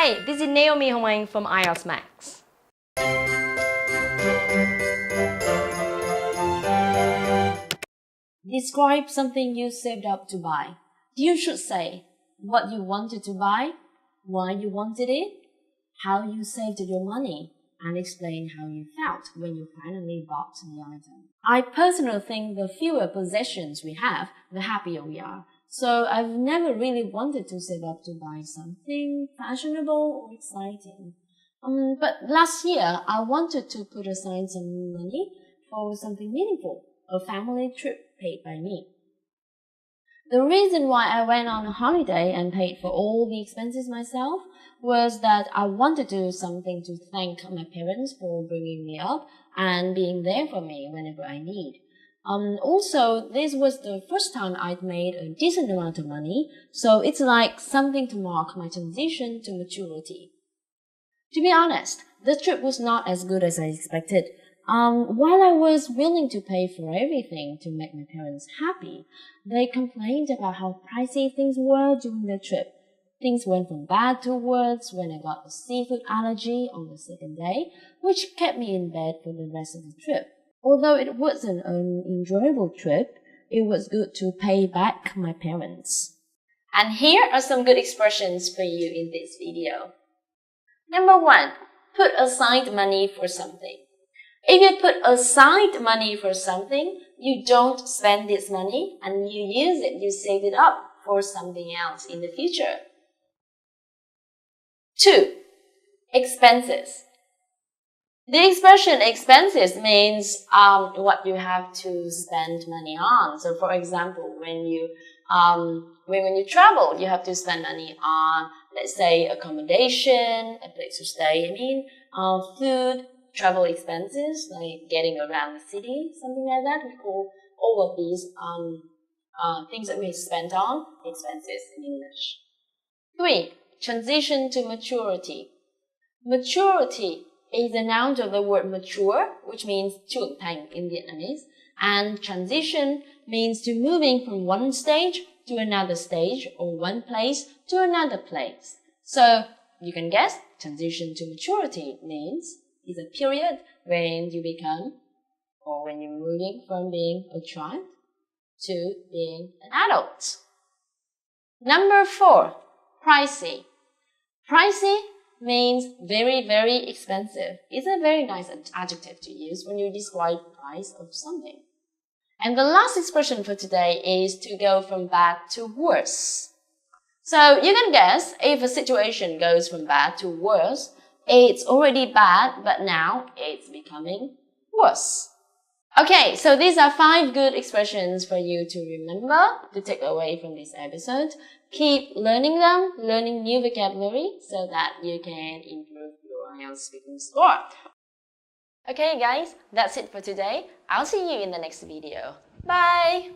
Hey, this is Naomi Hong from IELTS Max. Describe something you saved up to buy. You should say what you wanted to buy, why you wanted it, how you saved your money, and explain how you felt when you finally bought the item. I personally think the fewer possessions we have, the happier we are. So I've never really wanted to save up to buy something fashionable or exciting. But last year, I wanted to put aside some money for something meaningful, a family trip paid by me. The reason why I went on a holiday and paid for all the expenses myself was that I wanted to do something to thank my parents for bringing me up and being there for me whenever I need. Also, this was the first time I'd made a decent amount of money, so it's like something to mark my transition to maturity. To be honest, the trip was not as good as I expected. While I was willing to pay for everything to make my parents happy, they complained about how pricey things were during the trip. Things went from bad to worse when I got a seafood allergy on the second day, which kept me in bed for the rest of the trip. Although it wasn't an enjoyable trip, it was good to pay back my parents. And here are some good expressions for you in this video. Number 1, put aside money for something. If you put aside money for something, you don't spend this money and you use it, you save it up for something else in the future. 2, expenses. The expression expenses means what you have to spend money on. So for example, when you travel, you have to spend money on, let's say, accommodation, a place to stay, food, travel expenses, like getting around the city, something like that. We call all of these things that we spend on expenses in English. 3, transition to maturity. Maturity is a noun of the word mature, which means trưởng thành in Vietnamese, and transition means to moving from one stage to another stage or one place to another place. So you can guess transition to maturity means is a period when you become or when you're moving from being a child to being an adult. Number 4, pricey. Pricey means very, very expensive. It's a very nice adjective to use when you describe the price of something. And the last expression for today is to go from bad to worse. So you can guess if a situation goes from bad to worse, it's already bad, but now it's becoming worse. Okay, so these are 5 good expressions for you to remember, to take away from this episode. Keep learning them, learning new vocabulary so that you can improve your IELTS speaking score. Okay guys, that's it for today. I'll see you in the next video. Bye!